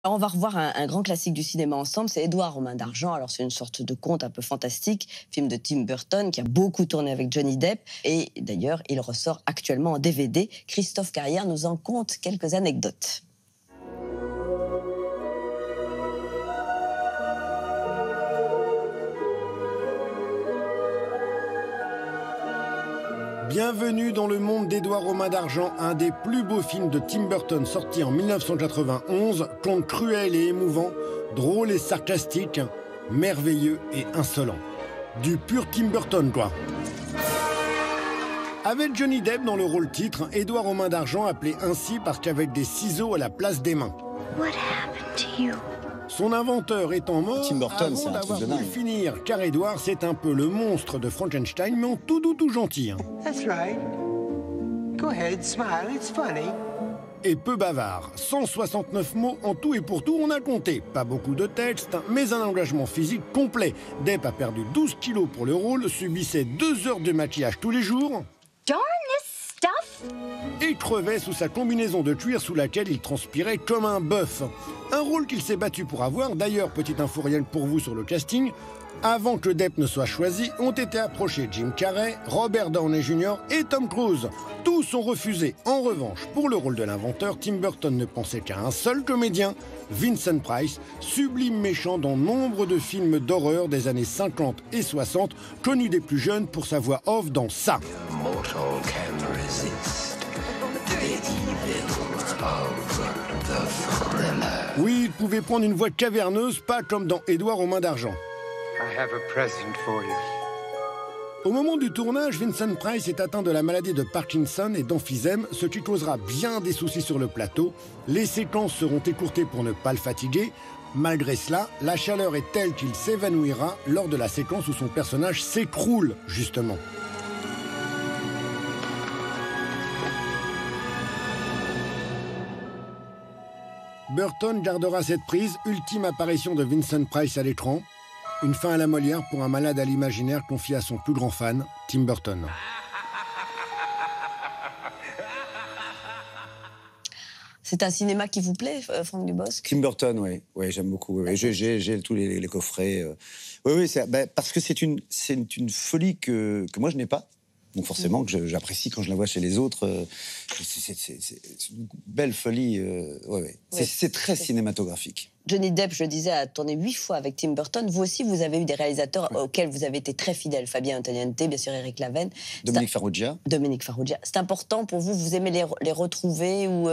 Alors, on va revoir un grand classique du cinéma ensemble, c'est Édouard aux mains d'argent. Alors, c'est une sorte de conte un peu fantastique, film de Tim Burton qui a beaucoup tourné avec Johnny Depp. Et d'ailleurs, il ressort actuellement en DVD. Christophe Carrière nous en conte quelques anecdotes. Bienvenue dans le monde d'Édouard aux mains d'argent, un des plus beaux films de Tim Burton sorti en 1991, conte cruel et émouvant, drôle et sarcastique, merveilleux et insolent. Du pur Tim Burton, quoi. Avec Johnny Depp dans le rôle titre, Édouard aux mains d'argent appelé ainsi parce qu'avec des ciseaux à la place des mains. What happened to you? Son inventeur étant mort Tim Burton, c'est avant un truc d'avoir de pu dingue. finir, car Édouard, c'est un peu le monstre de Frankenstein, mais en tout doux, tout gentil. That's right. Go ahead, smile, it's funny. Et peu bavard. 169 mots en tout et pour tout, on a compté. Pas beaucoup de texte, mais un engagement physique complet. Depp a perdu 12 kilos pour le rôle, subissait 2 heures de maquillage tous les jours Darn this stuff! et crevait sous sa combinaison de cuir sous laquelle il transpirait comme un bœuf. Un rôle qu'il s'est battu pour avoir. D'ailleurs, petite info rien que pour vous sur le casting, avant que Depp ne soit choisi, ont été approchés Jim Carrey, Robert Downey Jr. et Tom Cruise. Tous ont refusé. En revanche, pour le rôle de l'inventeur, Tim Burton ne pensait qu'à un seul comédien, Vincent Price, sublime méchant dans nombre de films d'horreur des années 50 et 60, connu des plus jeunes pour sa voix off dans ça. Mortal can resist the evil of the thriller. Oui, il pouvait prendre une voix caverneuse, pas comme dans Édouard aux mains d'argent. I have a present for you. Au moment du tournage, Vincent Price est atteint de la maladie de Parkinson et d'emphysème, ce qui causera bien des soucis sur le plateau. Les séquences seront écourtées pour ne pas le fatiguer. Malgré cela, la chaleur est telle qu'il s'évanouira lors de la séquence où son personnage s'écroule, justement. Burton gardera cette prise, ultime apparition de Vincent Price à l'écran. Une fin à la Molière pour un malade à l'imaginaire confié à son plus grand fan, Tim Burton. C'est un cinéma qui vous plaît, Franck Dubosc? Tim Burton, oui, j'aime beaucoup. Oui. J'ai tous les coffrets. Oui, parce que c'est une folie que moi je n'ai pas. Donc forcément que j'apprécie quand je la vois chez les autres. C'est une belle folie. C'est très cinématographique. Johnny Depp, je le disais, a tourné 8 fois avec Tim Burton. Vous aussi, vous avez eu des réalisateurs auxquels vous avez été très fidèle. Fabien Antoniente, bien sûr, Éric Laven. Dominique Farrugia. Dominique Farrugia. C'est important pour vous? Vous aimez les retrouver ou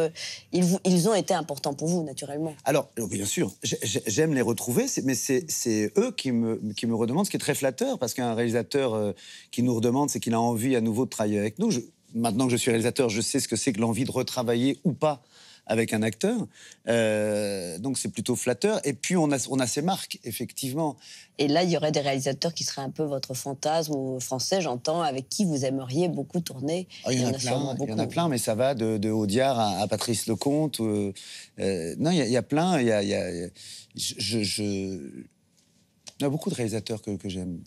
ils ont été importants pour vous, naturellement? Alors, bien sûr, j'aime les retrouver, mais c'est eux qui me redemandent, ce qui est très flatteur, parce qu'un réalisateur qui nous redemande, c'est qu'il a envie à nouveau de travailler avec nous. Maintenant que je suis réalisateur, je sais ce que c'est que l'envie de retravailler ou pas avec un acteur, donc c'est plutôt flatteur. Et puis on a ces marques, effectivement. Et là, il y aurait des réalisateurs qui seraient un peu votre fantasme, ou français, j'entends, avec qui vous aimeriez beaucoup tourner. Il y en a plein, mais ça va de Audiard à Patrice Lecomte. Non, il y a plein. Il y a beaucoup de réalisateurs que j'aime.